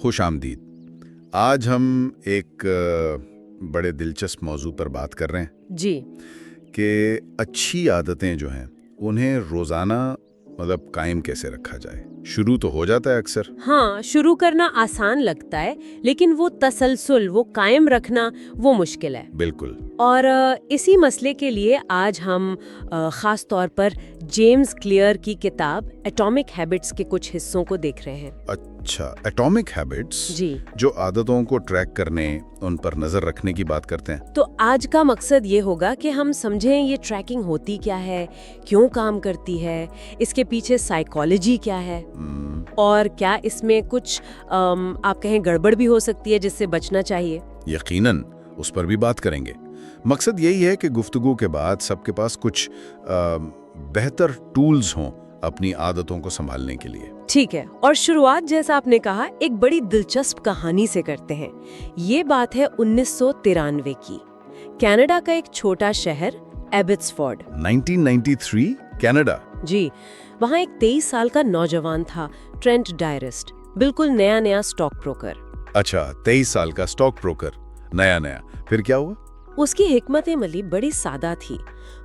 خوش آمدید. آج ہم ایک بڑے دلچسپ موضوع پر بات کر رہے ہیں جی کہ اچھی عادتیں جو ہیں انہیں روزانہ قائم کیسے رکھا جائے. شروع تو ہو جاتا ہے اکثر. ہاں، شروع کرنا آسان لگتا ہے لیکن وہ تسلسل، وہ قائم رکھنا وہ مشکل ہے. بالکل. اور اسی مسئلے کے لیے آج ہم خاص طور پر جیمز کلیئر کی کتاب ایٹامک ہیبٹس کے کچھ حصوں کو دیکھ رہے ہیں. اچھا، ایٹامک ہیبٹس جی، جو عادتوں کو ٹریک کرنے، ان پر نظر رکھنے کی بات کرتے ہیں. تو آج کا مقصد یہ ہوگا کہ ہم سمجھیں یہ ٹریکنگ ہوتی کیا ہے، کیوں کام کرتی ہے، اس کے پیچھے سائیکالوجی کیا ہے، اور کیا اس میں کچھ آپ کہیں گڑبڑ بھی ہو سکتی ہے جس سے بچنا چاہیے. یقیناً اس پر بھی بات کریں گے. مقصد یہی ہے کہ گفتگو کے بعد سب کے پاس کچھ بہتر ٹولز ہوں اپنی عادتوں کو سنبھالنے کے لیے. ٹھیک ہے، اور شروعات جیسا آپ نے کہا ایک بڑی دلچسپ کہانی سے کرتے ہیں. یہ بات ہے 1993 کی. کینیڈا کا ایک چھوٹا شہر ایبٹسفورڈ. 1993 کینیڈا. جی، وہاں ایک 23 سال کا نوجوان تھا، ٹرینٹ ڈائرسٹ، بالکل نیا اسٹاک بروکر. اچھا، 23 سال کا اسٹاک بروکر، نیا. پھر کیا ہوا؟ اس کی حکمت عملی بڑی سادہ تھی.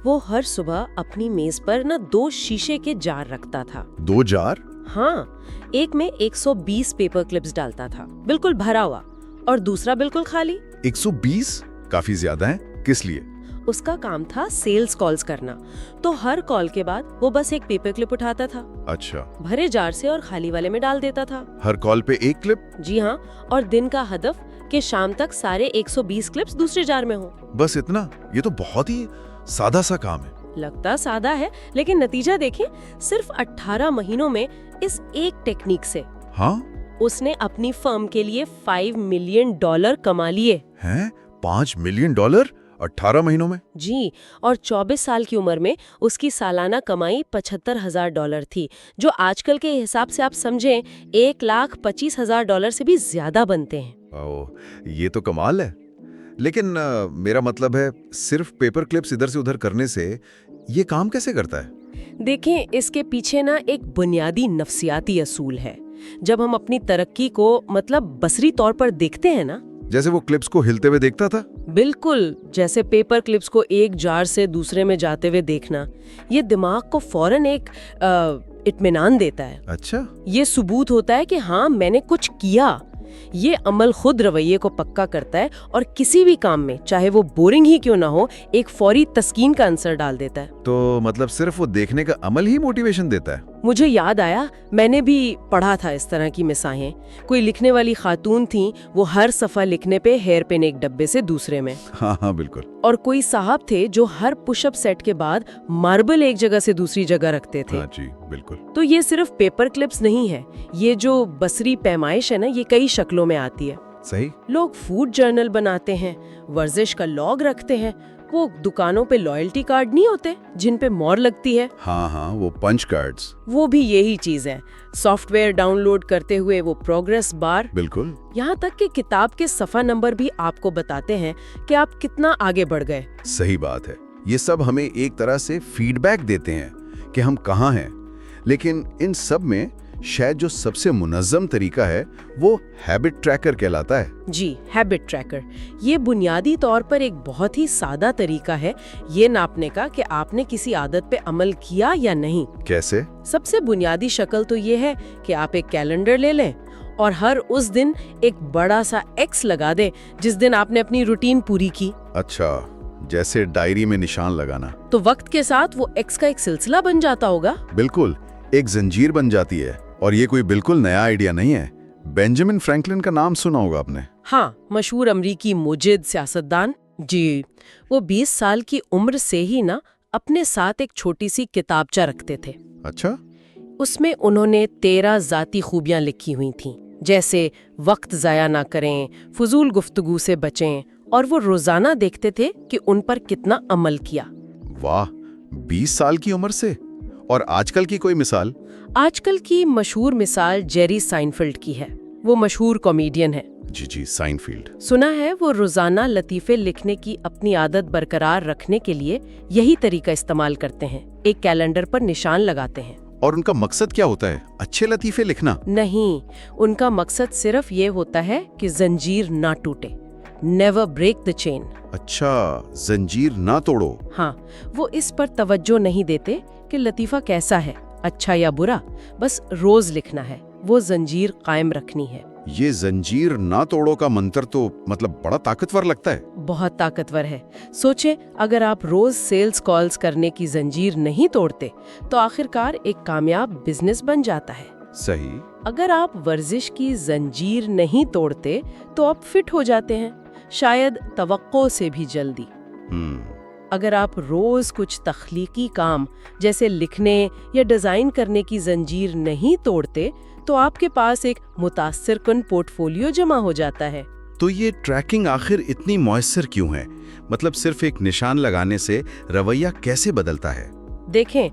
وہ ہر صبح اپنی میز پر 2 شیشے کے جار رکھتا تھا. 2 جار؟ ہاں، ایک میں 120 پیپر کلپس ڈالتا تھا، بالکل بھرا ہوا، اور دوسرا بالکل خالی. 120 کافی زیادہ ہیں. کس لیے؟ اس کا کام تھا سیلز کالز کرنا، تو ہر کال کے بعد وہ بس ایک پیپر کلپ اٹھاتا تھا. اچھا، بھرے جار سے اور خالی والے میں ڈال دیتا تھا. ہر کال پہ ایک کلپ؟ جی ہاں، اور دن کا ہدف کہ شام تک سارے 120 کلپس دوسرے جار میں ہوں. بس اتنا؟ یہ تو بہت ہی سادہ سا کام ہے. لگتا سادہ ہے لیکن نتیجہ دیکھیں، صرف 18 مہینوں میں اس ایک ٹیکنیک سے ہاں اس نے اپنی فرم کے لیے $5 ملین کما لیے. ہیں؟ $5 ملین 18 مہینوں میں؟ جی، اور 24 سال کی عمر میں اس کی سالانہ کمائی $75,000 تھی، جو آج کل کے حساب سے آپ سمجھیں $1,25,000 سے بھی زیادہ بنتے ہیں. یہ تو کمال ہے. لیکن میرا مطلب ہے صرف پیپر کلپس ادھر سے ادھر کرنے سے یہ کام کیسے کرتا ہے؟ دیکھیں، اس کے پیچھے ایک بنیادی نفسیاتی اصول ہے. جب ہم اپنی ترقی کو بصری طور پر دیکھتے ہیں نا، جیسے وہ کلپس کو ہلتے ہوئے دیکھتا تھا. بالکل جیسے پیپر کلپس کو ایک جار سے دوسرے میں جاتے ہوئے دیکھنا، یہ دماغ کو فوراً ایک اطمینان دیتا ہے. اچھا، یہ ثبوت ہوتا ہے کہ ہاں میں نے کچھ کیا. یہ عمل خود رویے کو پکا کرتا ہے اور کسی بھی کام میں، چاہے وہ بورنگ ہی کیوں نہ ہو، ایک فوری تسکین کا عنصر ڈال دیتا ہے. تو صرف وہ دیکھنے کا عمل ہی موٹیویشن دیتا ہے؟ مجھے یاد آیا، میں نے بھی پڑھا تھا اس طرح کی مثالیں. کوئی لکھنے والی خاتون تھیں، وہ ہر صفحہ لکھنے پہ ہیئر پن ایک ڈبے سے دوسرے میں. ہاں بالکل. اور کوئی صاحب تھے جو ہر پش اپ سیٹ کے بعد ماربل ایک جگہ سے دوسری جگہ رکھتے تھے. جی بالکل. تو یہ صرف پیپر کلپس نہیں ہے، یہ جو بصری پیمائش ہے نا، یہ کئی شکلوں میں آتی ہے. صحیح. لوگ فوڈ جرنل بناتے ہیں، ورزش کا لاگ رکھتے ہیں. وہ دکانوں پہ لائلٹی کارڈ نہیں ہوتے جن پہ مور لگتی ہے؟ ہاں وہ پنچ کارڈز. وہ بھی یہی چیز ہے. سافٹ ویئر ڈاؤن لوڈ کرتے ہوئے وہ پروگریس بار. بالکل. یہاں تک کہ کتاب کے صفحہ نمبر بھی آپ کو بتاتے ہیں کہ آپ کتنا آگے بڑھ گئے. صحیح بات ہے. یہ سب ہمیں ایک طرح سے فیڈ بیک دیتے ہیں کہ ہم کہاں ہیں. لیکن ان سب میں شاید جو سب سے منظم طریقہ ہے وہ ہیبٹ ٹریکر کہلاتا ہے. جی، ہیبٹ ٹریکر. یہ بنیادی طور پر ایک بہت ہی سادہ طریقہ ہے یہ ناپنے کا کہ آپ نے کسی عادت پہ عمل کیا یا نہیں. کیسے؟ سب سے بنیادی شکل تو یہ ہے کہ آپ ایک کیلنڈر لے لیں اور ہر اس دن ایک بڑا سا ایکس لگا دیں جس دن آپ نے اپنی روٹین پوری کی. اچھا، جیسے ڈائری میں نشان لگانا. تو وقت کے ساتھ وہ ایکس کا ایک سلسلہ بن جاتا ہوگا. بالکل، ایک زنجیر بن جاتی ہے. اور یہ کوئی بالکل نیا آئیڈیا نہیں ہے. بینجامن فرینکلن کا نام سنا ہوگا آپ نے. ہاں، مشہور امریکی مجد سیاستدان. جی، وہ 20 سال کی عمر سے ہی اپنے ساتھ ایک چھوٹی سی کتابچہ رکھتے تھے. اچھا. اس میں انہوں نے 13 ذاتی خوبیاں لکھی ہوئی تھیں، جیسے وقت ضائع نہ کریں، فضول گفتگو سے بچیں، اور وہ روزانہ دیکھتے تھے کہ ان پر کتنا عمل کیا. واہ، 20 سال کی عمر سے. اور آج کل کی کوئی مثال؟ آج کل کی مشہور مثال جیری سائنفیلڈ کی ہے. وہ مشہور کامیڈین ہے. جی سائنفیلڈ. سنا ہے وہ روزانہ لطیفے لکھنے کی اپنی عادت برقرار رکھنے کے لیے یہی طریقہ استعمال کرتے ہیں. ایک کیلنڈر پر نشان لگاتے ہیں. और उनका मकसद क्या होता है? अच्छे लतीफे लिखना? नहीं, उनका मकसद सिर्फ ये होता है कि जंजीर ना टूटे, नेवर ब्रेक द चेन। अच्छा, जंजीर ना तोड़ो। हाँ, वो इस पर तवज्जो नहीं देते कि लतीफा कैसा है, अच्छा या बुरा, बस रोज लिखना है, वो जंजीर कायम रखनी है। ये जंजीर ना तोड़ो का मंत्र तो मतलब बड़ा ताकतवर लगता है। बहुत ताकतवर है। सोचे, अगर आप रोज सेल्स कॉल्स करने की जंजीर नहीं तोड़ते तो आखिरकार एक कामयाब बिजनेस बन जाता है। सही। अगर आप वर्जिश की जंजीर नहीं तोड़ते तो आप फिट हो जाते हैं, शायद तवक्को से भी जल्दी। अगर आप रोज कुछ तख्लीकी काम जैसे लिखने या डिजाइन करने की जंजीर नहीं तोड़ते तो आपके पास एक मुतासिर कुन पोर्टफोलियो जमा हो जाता है। तो ये ट्रैकिंग आखिर इतनी मौसर क्यों है? मतलब सिर्फ एक निशान लगाने से रवैया कैसे बदलता है? देखें,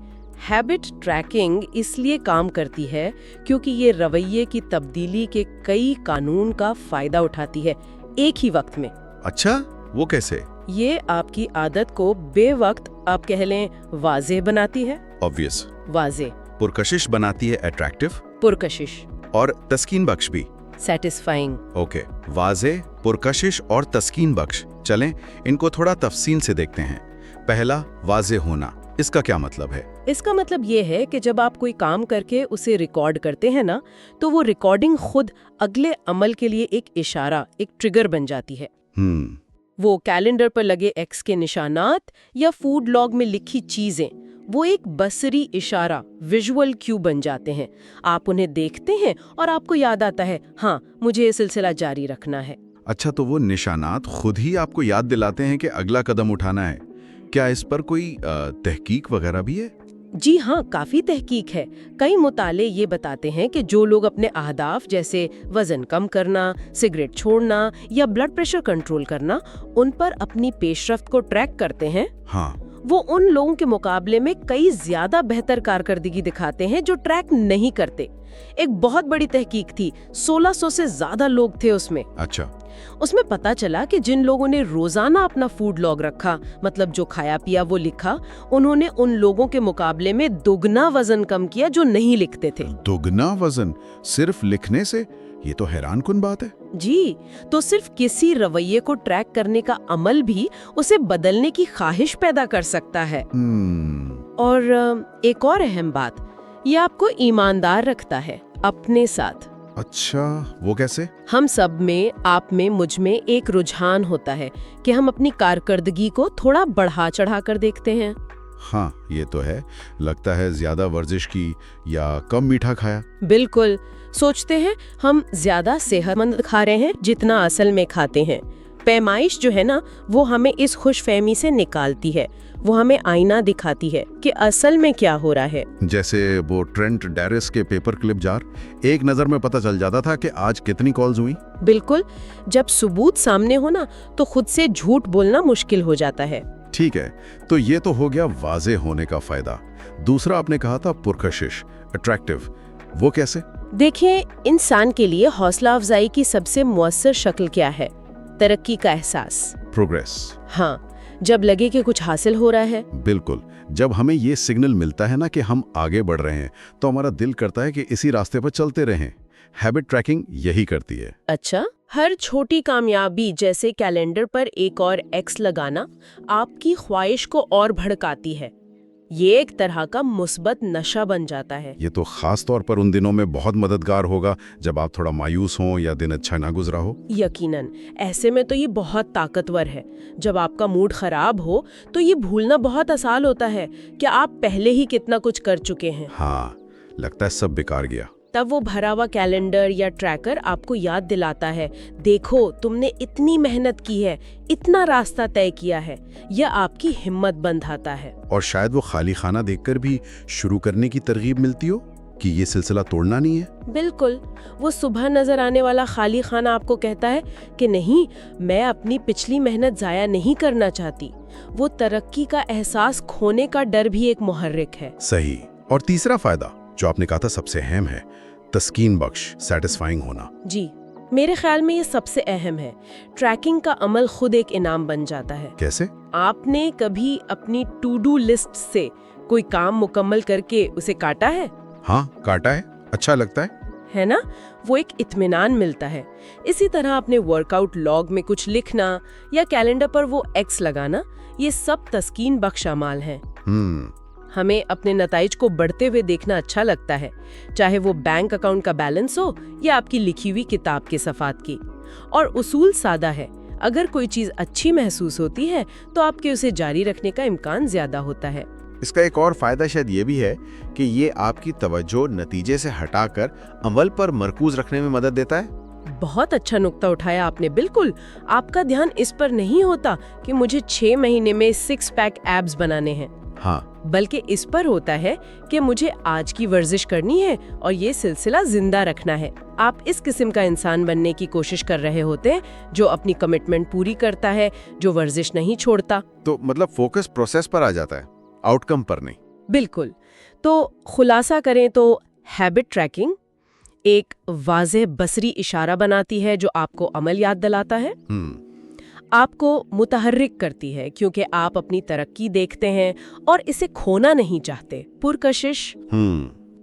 हैबिट ट्रैकिंग इसलिए काम करती है क्योंकि ये रवैये की तब्दीली के कई कानून का फायदा उठाती है एक ही वक्त में। अच्छा, वो कैसे? ये आपकी आदत को बेवक्त, आप कह लें, वाज़ेह बनाती है। ऑब्वियस। वाज़ेह। पुरकशिश बनाती है अट्रैक्टिव। पुरकशिश। और तस्कीन बख्श भी। सैटिस्फाइंग। ओके, वाज़ेह, पुरकशिश और तस्कीन बख्श। चलें इनको थोड़ा तफसील से देखते हैं। पहला, वाज़ेह होना। इसका क्या मतलब है? इसका मतलब ये है कि जब आप कोई काम करके उसे रिकॉर्ड करते हैं ना, तो वो रिकॉर्डिंग खुद अगले अमल के लिए एक इशारा, एक ट्रिगर बन जाती है। वो कैलेंडर पर लगे एक्स के निशानात या फूड लॉग में लिखी चीजें, वो एक बसरी इशारा, विजुअल क्यू बन जाते हैं। आप उन्हें देखते हैं और आपको याद आता है, हाँ, मुझे ये सिलसिला जारी रखना है। अच्छा, तो वो निशानात खुद ही आपको याद दिलाते हैं कि अगला कदम उठाना है। क्या इस पर कोई तहकीक वगैरह भी है? जी हाँ, काफी तहकीक है। कई मुताले ये बताते हैं कि जो लोग अपने अहदाफ जैसे वजन कम करना, सिगरेट छोड़ना या ब्लड प्रेशर कंट्रोल करना, उन पर अपनी पेशरफ्त को ट्रैक करते हैं, हाँ, वो उन लोगों के मुकाबले में कई ज्यादा बेहतर कारकर्दगी दिखाते हैं जो ट्रैक नहीं करते। एक बहुत बड़ी तहकीक थी, 1600 से ज्यादा लोग थे उसमें। अच्छा। उसमें पता चला कि जिन लोगों ने रोजाना अपना फूड लॉग रखा, मतलब जो खाया पिया वो लिखा, उन्होंने उन लोगों के मुकाबले में दुगना वजन कम किया जो नहीं लिखते थे। दुगना वजन सिर्फ लिखने से? ये तो हैरानकुन बात है। जी, तो सिर्फ किसी रवैये को ट्रैक करने का अमल भी उसे बदलने की ख्वाहिश पैदा कर सकता है। और एक और अहम बात, ये आपको ईमानदार रखता है अपने साथ। अच्छा, वो कैसे? हम सब में, आप में, मुझ में एक रुझान होता है कि हम अपनी कारकर्दगी को थोड़ा बढ़ा चढ़ा कर देखते हैं। हाँ, ये तो है। लगता है ज्यादा वर्जिश की या कम मीठा खाया। बिल्कुल। सोचते हैं हम ज्यादा सेहतमंद खा रहे हैं जितना असल में खाते हैं। पैमाइश जो है ना, वो हमें इस खुशफहमी से निकालती है। वो हमें आईना दिखाती है कि असल में क्या हो रहा है। जैसे वो ट्रेंट डैरिस के पेपर क्लिप जार, एक नजर में पता चल जाता था कि आज कितनी कॉल्स हुई। बिल्कुल। जब सबूत सामने हो ना, तो खुद से झूठ बोलना मुश्किल हो जाता है। ठीक है, तो ये तो हो गया वाज़ेह होने का फायदा। दूसरा आपने कहा था पुरकशिश, अट्रैक्टिव। वो कैसे? देखिए, इंसान के लिए हौसला अफजाई की सबसे मुअस्सर शक्ल क्या है? तरक्की का एहसास, प्रोग्रेस। हाँ, जब लगे कि कुछ हासिल हो रहा है। बिल्कुल। जब हमें ये सिग्नल मिलता है ना कि हम आगे बढ़ रहे हैं, तो हमारा दिल करता है कि इसी रास्ते पर चलते रहें। हैबिट ट्रैकिंग यही करती है। अच्छा, हर छोटी कामयाबी जैसे कैलेंडर पर एक और एक्स लगाना आपकी ख्वाहिश को और भड़काती है। ये एक तरह का मुस्बत नशा बन जाता है। ये तो खास तौर पर उन दिनों में बहुत मददगार होगा जब आप थोड़ा मायूस हों या दिन अच्छा ना गुजरा हो। यकीनन, ऐसे में तो ये बहुत ताकतवर है। जब आपका मूड खराब हो तो ये भूलना बहुत आसान होता है कि आप पहले ही कितना कुछ कर चुके हैं। हाँ, लगता है सब बेकार गया। तब वो भरा हुआ कैलेंडर या ट्रैकर आपको याद दिलाता है, देखो तुमने इतनी मेहनत की है, इतना रास्ता तय किया है। यह आपकी हिम्मत बंधाता है। और शायद वो खाली खाना देखकर भी शुरू करने की तरगीब मिलती हो कि ये सिलसिला तोड़ना नहीं है। बिल्कुल। वो सुबह नजर आने वाला खाली खाना आपको कहता है कि नहीं, मैं अपनी पिछली मेहनत जाया नहीं करना चाहती। वो तरक्की का एहसास खोने का डर भी एक मुहर्रिक है। सही। और तीसरा फायदा जो आपने कहा था सबसे अहम है, तस्कीन बख्श, सैटिस्फाइंग होना। जी, मेरे ख्याल में ये सबसे अहम है। ट्रैकिंग का अमल खुद एक इनाम बन जाता है। कैसे? आपने कभी अपनी टू डू लिस्ट से कोई काम मुकम्मल करके उसे काटा है? हाँ, काटा है, अच्छा लगता है ना? वो एक इत्मीनान मिलता है। इसी तरह अपने वर्कआउट लॉग में कुछ लिखना या कैलेंडर पर वो एक्स लगाना, ये सब तस्कीन बख्श अमाल हैं। हमें अपने नताइज को बढ़ते हुए देखना अच्छा लगता है, चाहे वो बैंक अकाउंट का बैलेंस हो या आपकी लिखी हुई किताब के सफ़ात की। और उसूल सादा है, अगर कोई चीज़ अच्छी महसूस होती है तो आपके उसे जारी रखने का इम्कान ज़्यादा होता है। इसका एक और फायदा शायद ये भी है कि ये आपकी तवज्जो नतीजे से हटाकर अमल पर मरकूज रखने में मदद देता है। बहुत अच्छा नुक्ता उठाया आपने। बिल्कुल, आपका ध्यान इस पर नहीं होता कि मुझे 6 महीने में 6 पैक एब्स बनाने हैं, हाँ, बल्कि इस पर होता है कि मुझे आज की वर्जिश करनी है और ये सिलसिला जिंदा रखना है। आप इस किस्म का इंसान बनने की कोशिश कर रहे होते हैं जो अपनी कमिटमेंट पूरी करता है, जो वर्जिश नहीं छोड़ता। तो मतलब फोकस प्रोसेस पर आ जाता है, आउटकम पर नहीं। बिल्कुल। तो खुलासा करें तो हैबिट ट्रैकिंग एक वाज़ेह बसरी इशारा बनाती है जो आपको अमल याद दिलाता है, आपको मुतहर्रिक करती है क्योंकि आप अपनी तरक्की देखते हैं और इसे खोना नहीं चाहते, पुरकशिश।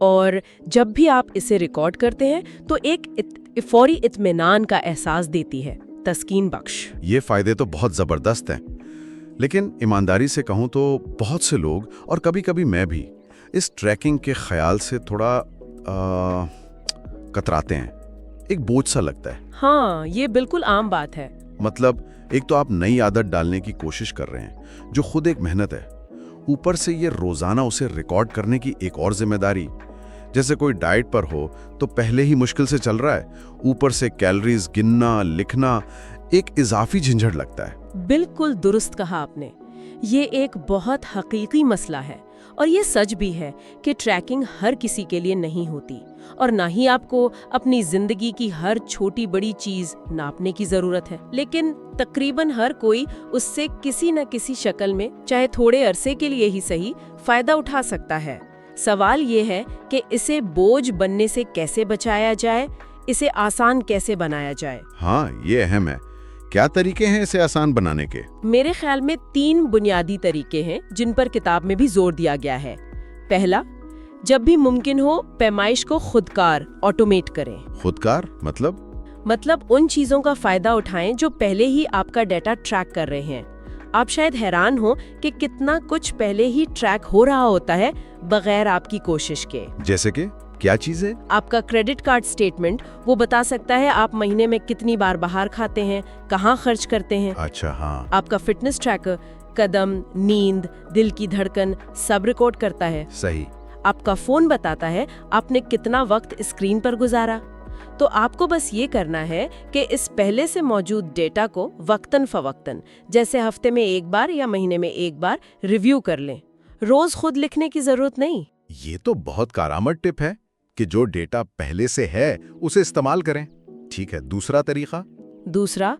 और जब भी आप इसे रिकॉर्ड करते हैं तो एक फौरी इत्मीनान का एहसास देती है, तस्कीन बख्श। ये फायदे तो बहुत जबरदस्त हैं, लेकिन ईमानदारी से कहूँ तो बहुत से लोग और कभी-कभी मैं भी इस ट्रैकिंग के ख्याल से थोड़ा कतराते हैं, एक बोझ सा लगता है। हाँ, ये बिल्कुल आम बात है। मतलब एक तो आप नई आदत डालने की कोशिश कर रहे हैं जो खुद एक मेहनत है, ऊपर से ये रोजाना उसे रिकॉर्ड करने की एक और जिम्मेदारी। जैसे कोई डाइट पर हो तो पहले ही मुश्किल से चल रहा है, ऊपर से कैलोरीज गिनना लिखना एक इजाफी झंझट लगता है। बिल्कुल दुरुस्त कहा आपने। ये एक बहुत हकीकी मसला है और ये सच भी है कि ट्रैकिंग हर किसी के लिए नहीं होती और ना ही आपको अपनी जिंदगी की हर छोटी बड़ी चीज नापने की जरूरत है। लेकिन तकरीबन हर कोई उससे किसी न किसी शक्ल में, चाहे थोड़े अरसे के लिए ही सही, फायदा उठा सकता है। सवाल ये है कि इसे बोझ बनने से कैसे बचाया जाए, इसे आसान कैसे बनाया जाए। हाँ, ये अहम है। क्या तरीके हैं इसे आसान बनाने के? मेरे ख्याल में 3 बुनियादी तरीके हैं जिन पर किताब में भी जोर दिया गया है। पहला, जब भी मुमकिन हो पैमाइश को खुदकार ऑटोमेट करें। खुदकार मतलब उन चीजों का फायदा उठाएं जो पहले ही आपका डेटा ट्रैक कर रहे हैं। आप शायद हैरान हो कि कितना कुछ पहले ही ट्रैक हो रहा होता है बगैर आपकी कोशिश के। जैसे कि क्या चीज है? आपका क्रेडिट कार्ड स्टेटमेंट वो बता सकता है आप महीने में कितनी बार बाहर खाते हैं, कहाँ खर्च करते हैं। अच्छा, हाँ। आपका फिटनेस ट्रैकर कदम, नींद, दिल की धड़कन सब रिकॉर्ड करता है। सही। आपका फोन बताता है आपने कितना वक्त स्क्रीन पर गुजारा। तो आपको बस ये करना है कि इस पहले से मौजूद डेटा को वक्तन फवक्तन, जैसे हफ्ते में एक बार या महीने में एक बार रिव्यू कर लें। रोज खुद लिखने की जरूरत नहीं। ये तो बहुत कारामद टिप है कि जो डेटा पहले से है उसे इस्तेमाल करें। ठीक है, दूसरा तरीका? दूसरा,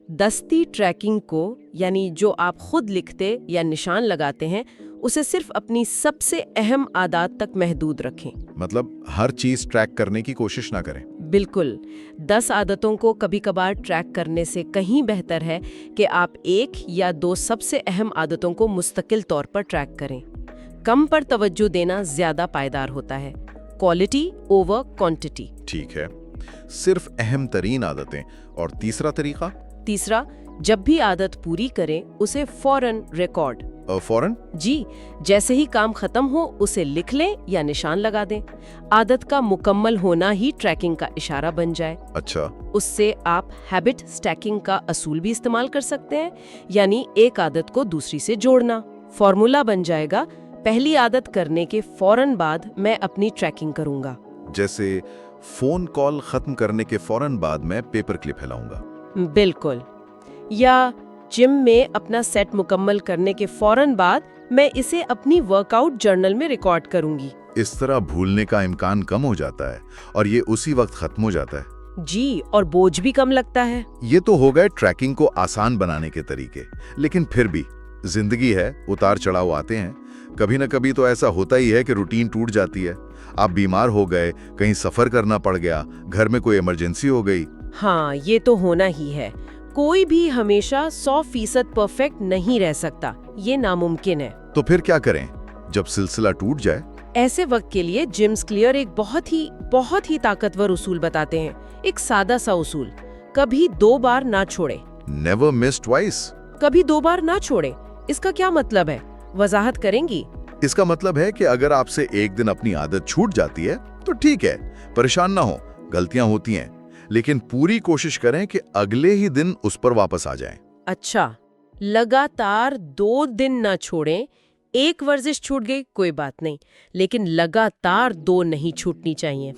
दस्ती ट्रैकिंग को, यानी जो आप खुद लिखते या निशान लगाते हैं, उसे सिर्फ अपनी सबसे अहम आदत तक महदूद रखें। मतलब हर चीज ट्रैक करने की कोशिश ना करें। बिल्कुल। 10 आदतों को कभी कभार ट्रैक करने से कहीं बेहतर है कि आप 1 या 2 सबसे अहम आदतों को मुस्तकिल तौर पर ट्रैक करें। कम पर तवज्जो देना ज्यादा पायदार होता है। Quality over quantity. ठीक है, सिर्फ अहम तरीन आदतें। और तीसरा तरीका? तीसरा, जब भी आदत पूरी करें उसे फौरन रिकॉर्ड। फौरन? जी, जैसे ही काम खत्म हो उसे लिख लें या निशान लगा दें। आदत का मुकम्मल होना ही ट्रैकिंग का इशारा बन जाए। अच्छा। उससे आप हैबिट स्टैकिंग का असूल भी इस्तेमाल कर सकते हैं, यानी एक आदत को दूसरी से जोड़ना। फॉर्मूला बन जाएगा, पहली आदत करने के फौरन बाद मैं अपनी ट्रैकिंग करूंगा। जैसे फोन कॉल खत्म करने के फौरन बाद मैं पेपर क्लिप हिलाऊंगा। बिल्कुल। या जिम में अपना सेट मुकम्मल करने के फौरन बाद मैं इसे अपनी वर्कआउट जर्नल में रिकॉर्ड करूंगी। इस तरह भूलने का इम्कान कम हो जाता है और ये उसी वक्त खत्म हो जाता है। जी, और बोझ भी कम लगता है। ये तो हो गए ट्रैकिंग को आसान बनाने के तरीके, लेकिन फिर भी जिंदगी है, उतार चढ़ाव आते हैं। कभी न कभी तो ऐसा होता ही है कि रूटीन टूट जाती है। आप बीमार हो गए, कहीं सफर करना पड़ गया, घर में कोई इमरजेंसी हो गई। हाँ, ये तो होना ही है। कोई भी हमेशा 100% परफेक्ट नहीं रह सकता, ये नामुमकिन है। तो फिर क्या करें जब सिलसिला टूट जाए? ऐसे वक्त के लिए जिम्स क्लियर एक बहुत ही ताकतवर उसूल बताते हैं। एक सादा सा उसूल, कभी 2 बार ना छोड़े। Never miss twice. कभी 2 बार ना छोड़े, इसका क्या मतलब है, वजाहत करेंगी? इसका मतलब है कि अगर आपसे एक दिन अपनी आदत छूट जाती है तो ठीक है, परेशान ना हो, गलतियां होती हैं, लेकिन पूरी कोशिश करें कि अगले ही दिन उस पर वापस आ जाएं। अच्छा, लगातार 2 दिन ना छोड़ें। एक वर्जिश छूट गई कोई बात नहीं, लेकिन लगातार 2 नहीं छूटनी चाहिए।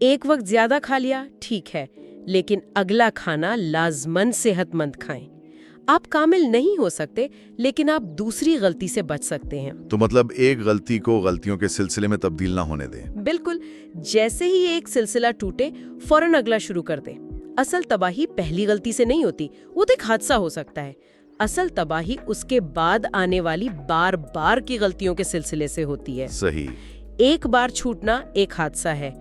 एक वक्त ज्यादा खा लिया ठीक है, लेकिन अगला खाना लाजमन सेहतमंद खाएं। आप कामिल नहीं हो सकते, लेकिन आप दूसरी गलती से बच सकते हैं। तो मतलब एक गलती को गलतियों के सिलसिले में तब्दील ना होने दें। बिल्कुल, जैसे ही एक सिलसिला टूटे फौरन अगला शुरू कर दें। असल तबाही पहली गलती से नहीं होती, वो तो एक हादसा हो सकता है। असल तबाही उसके बाद आने वाली बार बार की गलतियों के सिलसिले से होती है। सही। एक बार छूटना एक हादसा है,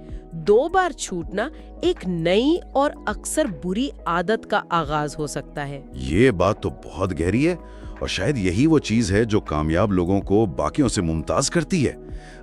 2 बार छूटना एक नई और अक्सर बुरी आदत का आगाज हो सकता है। ये बात तो बहुत गहरी है, और शायद यही वो चीज है जो कामयाब लोगों को बाकियों से मुमताज करती है।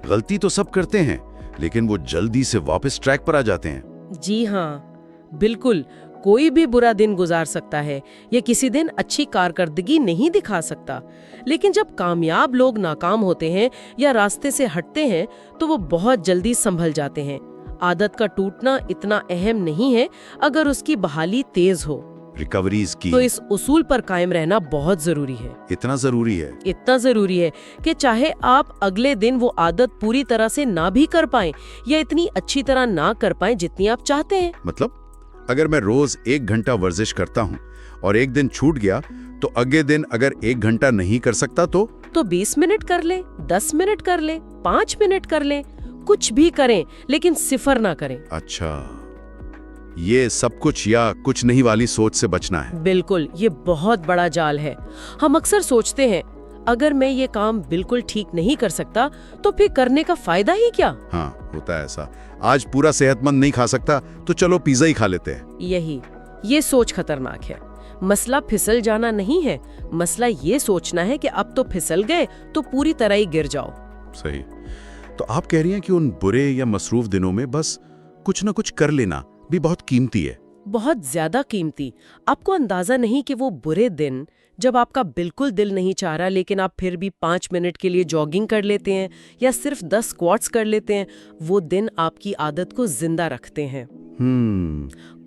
गलती तो सब करते हैं, लेकिन वो जल्दी से वापस ट्रैक पर आ जाते हैं। जी हाँ, बिल्कुल। कोई भी बुरा दिन गुजार सकता है या किसी दिन अच्छी कारकर्दगी नहीं दिखा सकता, लेकिन जब कामयाब लोग नाकाम होते हैं या रास्ते से हटते हैं तो वो बहुत जल्दी संभल जाते हैं। आदत का टूटना इतना अहम नहीं है अगर उसकी बहाली तेज हो। रिकवरीज की तो इस उसूल पर कायम रहना बहुत जरूरी है। इतना जरूरी है? इतना जरूरी है कि चाहे आप अगले दिन वो आदत पूरी तरह से ना भी कर पाएं या इतनी अच्छी तरह ना कर पाएं जितनी आप चाहते हैं। मतलब अगर मैं रोज 1 घंटा वर्जिश करता हूँ और एक दिन छूट गया, तो अगले दिन अगर 1 घंटा नहीं कर सकता तो 20 मिनट कर ले, 10 मिनट कर ले, 5 मिनट कर ले, कुछ भी करें, लेकिन सिफर ना करें। अच्छा, ये सब कुछ या कुछ नहीं वाली सोच से बचना है। बिल्कुल, ये बहुत बड़ा जाल है। हम अक्सर सोचते हैं अगर मैं ये काम बिल्कुल ठीक नहीं कर सकता तो फिर करने का फायदा ही क्या। हाँ, होता है ऐसा। आज पूरा सेहतमंद नहीं खा सकता तो चलो पिज्जा ही खा लेते हैं। ये सोच खतरनाक है। मसला फिसल जाना नहीं है, मसला ये सोचना है कि अब तो फिसल गए तो पूरी तरह ही गिर जाओ। सही। तो आप कह रही हैं कि उन बुरे या मसरूफ दिनों में बस कुछ ना कुछ कर लेना भी बहुत कीमती है। बहुत ज्यादा कीमती। आपको अंदाजा नहीं कि वो बुरे दिन जब आपका बिल्कुल दिल नहीं चाह रहा, लेकिन आप फिर भी 5 मिनट के लिए जॉगिंग कर लेते हैं या सिर्फ 10 स्क्वाट्स कर लेते हैं, वो दिन आपकी आदत को जिंदा रखते हैं।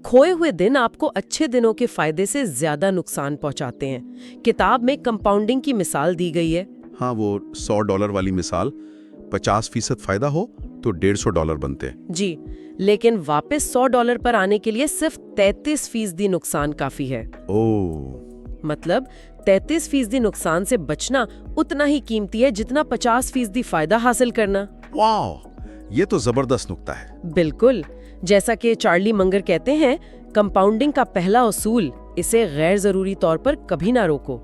खोए हुए दिन आपको अच्छे दिनों के फायदे से ज्यादा नुकसान पहुंचाते हैं। किताब में कंपाउंडिंग की मिसाल दी गई है। हाँ, वो $100 वाली मिसाल, 50% फायदा हो तो $150 बनते हैं। जी, लेकिन वापस $100 पर आने के लिए सिर्फ 33% नुकसान काफी है। ओह, मतलब 33% नुकसान से बचना उतना ही कीमती है जितना 50% फायदा हासिल करना। वाह, ये तो जबरदस्त नुक्ता है। बिल्कुल, जैसा कि चार्ली मंगर कहते हैं, कंपाउंडिंग का पहला उसूल, इसे गैर जरूरी तौर पर कभी ना रोको।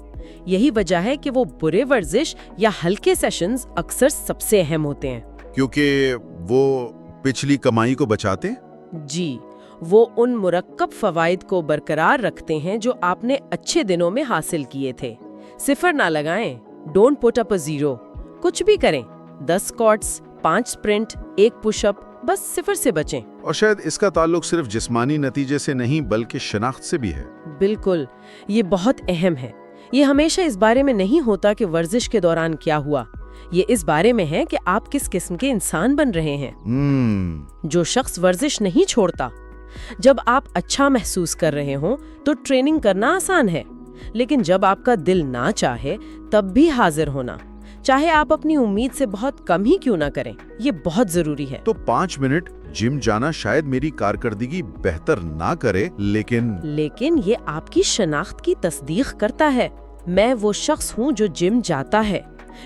यही वजह है कि वो बुरे वर्जिश या हल्के सेशंस अक्सर सबसे अहम होते हैं, क्योंकि वो पिछली कमाई को बचाते हैं। जी, वो उन मुरक्कब फवाइद को बरकरार रखते हैं जो आपने अच्छे दिनों में हासिल किए थे। सिफर ना लगाएं, don't put up a zero. कुछ भी करें, 10 स्क्वाट्स, 5 स्प्रिंट, 1 पुशअप, बस सिफर से बचें। और शायद इसका ताल्लुक सिर्फ जिस्मानी नतीजे से नहीं बल्कि शनाख्त से भी है। बिल्कुल, ये बहुत अहम है। ये हमेशा इस बारे में नहीं होता कि वर्जिश के दौरान क्या हुआ, ये इस बारे में है कि आप किस किस्म के इंसान बन रहे हैं। जो शख्स वर्जिश नहीं छोड़ता, जब आप अच्छा महसूस कर रहे हो तो ट्रेनिंग करना आसान है, लेकिन जब आपका दिल ना चाहे तब भी हाजिर होना, चाहे आप अपनी उम्मीद से बहुत कम ही क्यों ना करें, ये बहुत जरूरी है। तो 5 मिनट जिम जाना शायद मेरी कारकर्दगी बेहतर ना करे, लेकिन ये आपकी शनाख्त की तस्दीक करता है। मैं वो शख्स हूँ जो जिम जाता है,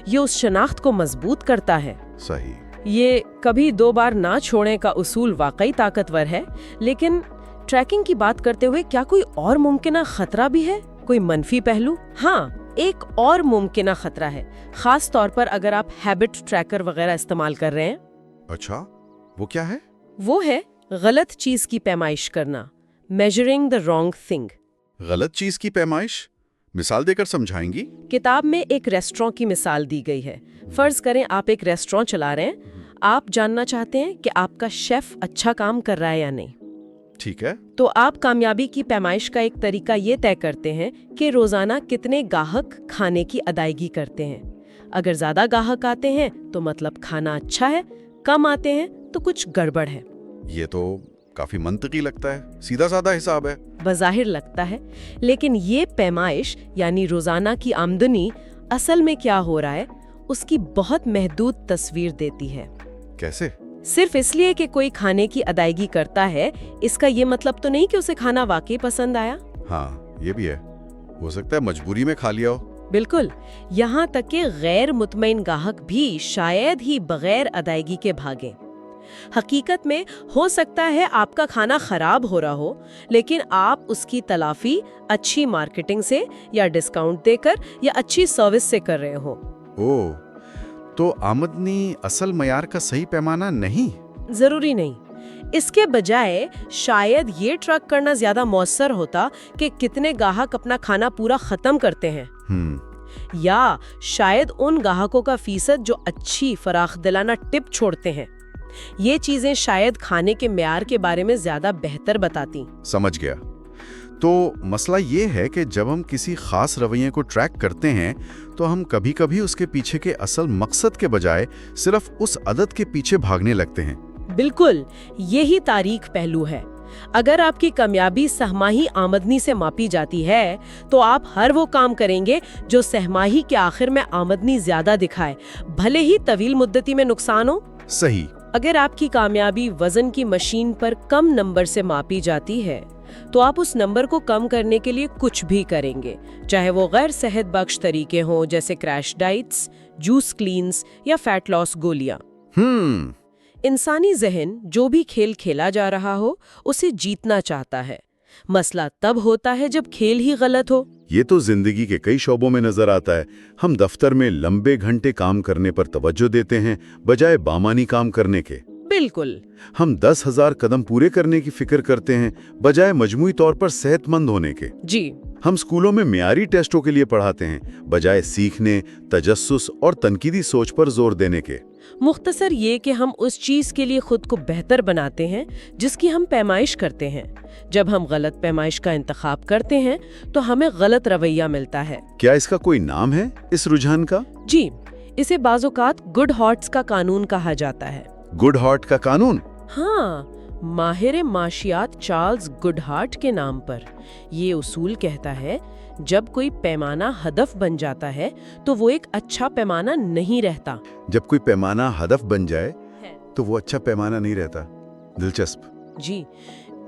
ये उस शनाख्त को मजबूत करता है। सही। ये कभी 2 बार ना छोड़ने का उसूल वाकई ताकतवर है, लेकिन ट्रैकिंग की बात करते हुए क्या कोई और मुमकिन खतरा भी है, कोई मनफी पहलू? हाँ, एक और मुमकिन खतरा है, खास तौर पर अगर आप हैबिट ट्रैकर वगैरह इस्तेमाल कर रहे हैं। अच्छा, वो क्या है? वो है गलत चीज की पैमाइश करना, मेजरिंग द रॉन्ग थिंग। गलत चीज की पैमाइश مثال देकर समझाएंगी? किताब में एक रेस्टोरेंट की मिसाल दी गई है। फर्ज करें आप एक रेस्टोरेंट चला रहे हैं, आप जानना चाहते हैं कि आपका शेफ अच्छा काम कर रहा है या नहीं। ठीक है। तो आप कामयाबी की पैमाइश का एक तरीका ये तय करते हैं कि रोजाना कितने गाहक खाने की अदायगी करते हैं। अगर ज्यादा गाहक आते हैं तो मतलब खाना अच्छा है, कम आते हैं तो कुछ गड़बड़ है। ये तो काफी मंतकी लगता है, सीधा साधा हिसाब है। बज़ाहिर लगता है, लेकिन ये पैमाइश यानी रोजाना की आमदनी असल में क्या हो रहा है उसकी बहुत महदूद तस्वीर देती है। कैसे? सिर्फ इसलिए कि कोई खाने की अदायगी करता है, इसका ये मतलब तो नहीं कि उसे खाना वाकई पसंद आया। हाँ, ये भी है। हो सकता है मजबूरी में खा लिया हो। बिल्कुल, यहाँ तक कि गैर मुतमईन गाहक भी शायद ही बगैर अदायगी के भागें। हकीकत में हो सकता है आपका खाना खराब हो रहा हो, लेकिन आप उसकी तलाफी अच्छी मार्केटिंग से या डिस्काउंट देकर या अच्छी सर्विस से कर रहे हो। ओह, तो आमदनी असल मयार का सही पैमाना नहीं? जरूरी नहीं। इसके बजाय शायद ये ट्रैक करना ज्यादा मौसर होता कि कितने गाहक अपना खाना पूरा खत्म करते हैं, या शायद उन गाहकों का फीसद जो अच्छी फराखदिलाना टिप छोड़ते हैं। ये चीजें शायद खाने के म्यार के बारे में ज्यादा बेहतर बताती। समझ गया। तो मसला ये है कि जब हम किसी खास रवैये को ट्रैक करते हैं तो हम कभी-कभी उसके पीछे के असल मकसद के बजाय सिर्फ उस आदत के पीछे भागने लगते हैं। बिल्कुल, यही तारीख पहलू है। अगर आपकी कामयाबी सहमाही आमदनी से मापी जाती है तो आप हर वो काम करेंगे जो सहमाही के आखिर में आमदनी ज्यादा दिखाए, भले ही तवील मुद्दती में नुकसान हो। सही। अगर आपकी कामयाबी वजन की मशीन पर कम नंबर से मापी जाती है तो आप उस नंबर को कम करने के लिए कुछ भी करेंगे, चाहे वो गैर सेहत बख्श तरीके हों जैसे क्रैश डाइट्स, जूस क्लींस या फैट लॉस गोलियां। इंसानी जहन जो भी खेल खेला जा रहा हो उसे जीतना चाहता है। मसला तब होता है जब खेल ही गलत हो। ये तो जिंदगी के कई शोबों में नजर आता है। हम दफ्तर में लंबे घंटे काम करने पर तवज्जो देते हैं बजाय बामानी काम करने के। बिल्कुल। हम 10,000 कदम पूरे करने की फिक्र करते हैं बजाय मजमूई तौर पर सेहतमंद होने के। जी। हम स्कूलों में मियारी टेस्टों के लिए पढ़ाते हैं बजाय सीखने, तजस्सुस और तनकीदी सोच पर जोर देने के। मुख्तसर ये कि हम उस चीज के लिए खुद को बेहतर बनाते हैं जिसकी हम पैमाइश करते हैं। जब हम गलत पैमाइश का इंतखाब करते हैं तो हमें गलत रवैया मिलता है। क्या इसका कोई नाम है इस रुझान का? जी, इसे बाज़ोकात गुडहार्ट्स का कानून कहा जाता है। गुडहार्ट का कानून? हाँ, माहिर माशियात चार्ल्स गुडहार्ट के नाम पर। ये उसूल कहता है जब कोई पैमाना हदफ बन जाता है तो वो एक अच्छा पैमाना नहीं रहता। जब कोई पैमाना हदफ बन जाए तो वो अच्छा पैमाना नहीं रहता। दिलचस्प। जी,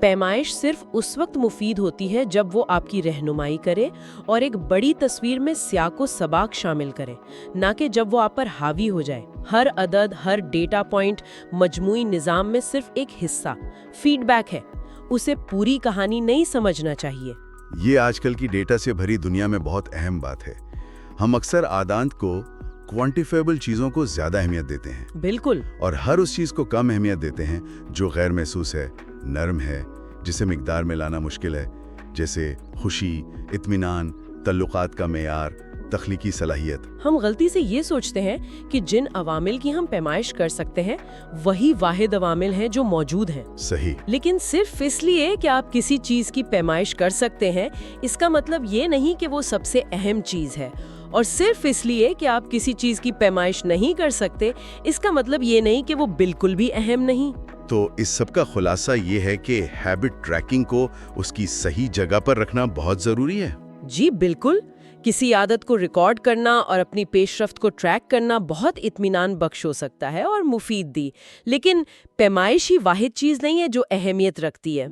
पैमाइश सिर्फ उस वक्त मुफीद होती है जब वो आपकी रहनुमाई करे और एक बड़ी तस्वीर में सियाको सबाक शामिल करे, ना कि जब वो आप पर हावी हो जाए। हर अदद, हर डेटा पॉइंट मजमूई निज़ाम में सिर्फ एक हिस्सा, फीडबैक है। उसे पूरी कहानी नहीं समझना चाहिए। ये आजकल की डेटा से भरी दुनिया में बहुत अहम बात है। हम अक्सर आदात को, क्वांटिफाइबल चीज़ों को ज़्यादा अहमियत देते हैं। बिल्कुल। और हर उस चीज़ को कम अहमियत देते हैं जो गैर महसूस है, नरम है, जिसे मिकदार में लाना मुश्किल है, जैसे खुशी, इत्मीनान, तल्लुकात का मेयार, तख्लीकी सलाहियत। हम गलती से ये सोचते हैं कि जिन अवामिल की हम पैमाइश कर सकते हैं वही वाहिद अवामिल हैं जो मौजूद हैं। सही। लेकिन सिर्फ इसलिए कि आप किसी चीज की पैमाइश कर सकते हैं इसका मतलब ये नहीं कि वो सबसे अहम चीज है, और सिर्फ इसलिए कि आप किसी चीज की पैमाइश नहीं कर सकते इसका मतलब ये नहीं कि वो बिल्कुल भी अहम नहीं। तो इस सब का खुलासा ये है कि हैबिट ट्रैकिंग को उसकी सही जगह पर रखना बहुत जरूरी है। जी बिल्कुल। किसी आदत को रिकॉर्ड करना और अपनी पेशरफ्त को ट्रैक करना बहुत इत्मीनान बख्श हो सकता है और मुफीद दी, लेकिन पैमाइश ही वाहिद चीज नहीं है जो अहमियत रखती है।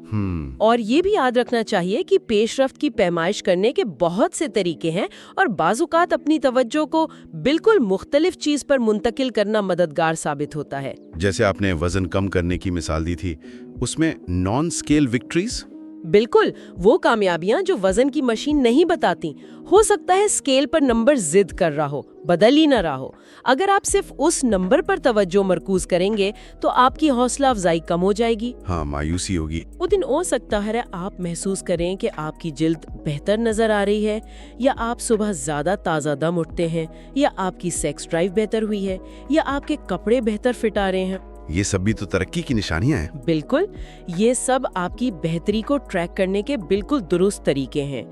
और ये भी याद रखना चाहिए कि पेशरफ्त की पैमाइश करने के बहुत से तरीके हैं और बाज़ुकात अपनी तवज्जो को बिल्कुल मुख्तलिफ चीज पर मुंतकिल करना मददगार साबित होता है। जैसे आपने वजन कम करने की मिसाल दी थी, उसमें नॉन स्केल विक्ट्रीज? बिल्कुल, वो कामयाबियां जो वजन की मशीन नहीं बताती। हो सकता है स्केल पर नंबर जिद कर रहा हो, बदल ही ना रहा हो। अगर आप सिर्फ उस नंबर पर तवज्जो मरकूज करेंगे तो आपकी हौसला अफजाई कम हो जाएगी। हाँ, मायूसी होगी। वो दिन हो सकता है आप महसूस करें कि आपकी जिल्द बेहतर नजर आ रही है, या आप सुबह ज्यादा ताज़ा दम उठते हैं, या आपकी सेक्स ड्राइव बेहतर हुई है, या आपके कपड़े बेहतर फिट आ रहे हैं। ये सब भी तो तरक्की की निशानियां हैं। बिल्कुल, ये सब आपकी बेहतरी को ट्रैक करने के बिल्कुल दुरुस्त तरीके हैं।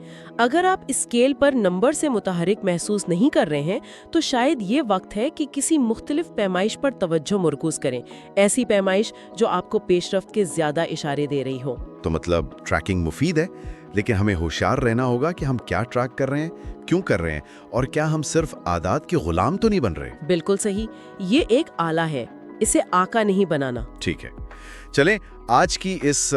अगर आप स्केल पर नंबर से मुतहरिक महसूस नहीं कर रहे हैं तो शायद ये वक्त है कि किसी मुख्तलिफ पैमाइश पर तवज्जो मरकूज करें, ऐसी पैमाइश जो आपको पेशरफ्त के ज्यादा इशारे दे रही हो। तो मतलब ट्रैकिंग मुफीद है, लेकिन हमें होशियार रहना होगा कि हम क्या ट्रैक कर रहे हैं, क्यों कर रहे हैं, और क्या हम सिर्फ आदत के गुलाम तो नहीं बन रहे। बिल्कुल सही, ये एक आला है, इसे आका नहीं बनाना। ठीक है, चलें आज की इस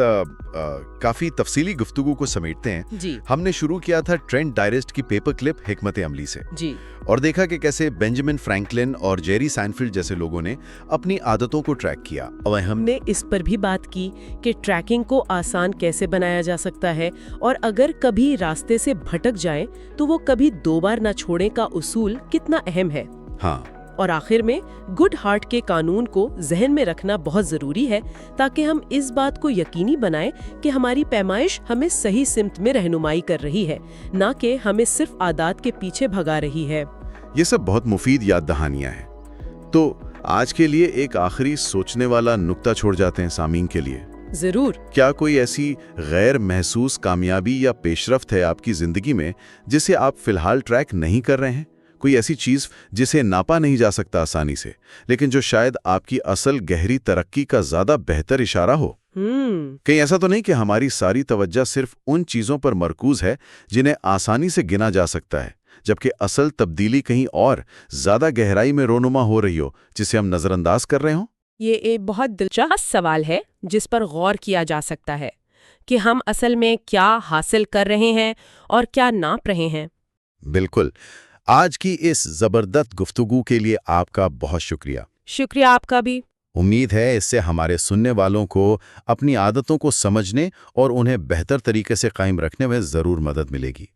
काफी तफसीली गुफ्तगू को समेटते हैं। जी हमने शुरू किया था ट्रेंट डायरेस्ट की पेपर क्लिप हिकमत अमली से, जी और देखा कि कैसे बेंजामिन फ्रैंकलिन और जेरी साइनफील्ड जैसे लोगों ने अपनी आदतों को ट्रैक किया। और हमने इस पर भी बात की कि ट्रैकिंग को आसान कैसे बनाया जा सकता है, और अगर कभी रास्ते से भटक जाए तो वो कभी दो बार न छोड़ने का उसूल कितना अहम है। हाँ, और आखिर में गुड हार्ट के कानून को जहन में रखना बहुत जरूरी है, ताकि हम इस बात को यकीनी बनाएं कि हमारी पैमाइश हमें सही सिमत में रहनुमाई कर रही है, ना कि हमें सिर्फ आदत के पीछे भगा रही है। ये सब बहुत मुफीद याद दहानियां हैं। तो आज के लिए एक आखिरी सोचने वाला नुक्ता छोड़ जाते हैं सामीन के लिए। जरूर। क्या कोई ऐसी गैर महसूस कामयाबी या पेशरफ्त है आपकी जिंदगी में जिसे आप फिलहाल ट्रैक नहीं कर रहे हैं? कोई ऐसी चीज जिसे नापा नहीं जा सकता आसानी से, लेकिन जो शायद आपकी असल गहरी तरक्की का ज्यादा बेहतर इशारा हो? कहीं ऐसा तो नहीं कि हमारी सारी तवज्जो सिर्फ उन चीजों पर मरकूज है जिन्हें आसानी से गिना जा सकता है, जबकि असल तब्दीली कहीं और ज्यादा गहराई में रोनुमा हो रही हो, जिसे हम नजरअंदाज कर रहे हो? ये एक बहुत दिलचस्प सवाल है जिस पर गौर किया जा सकता है कि हम असल में क्या हासिल कर रहे हैं और क्या नाप रहे हैं। बिल्कुल। आज की इस जबरदस्त गुफ्तगू के लिए आपका बहुत शुक्रिया। शुक्रिया आपका भी। उम्मीद है इससे हमारे सुनने वालों को अपनी आदतों को समझने और उन्हें बेहतर तरीके से कायम रखने में ज़रूर मदद मिलेगी।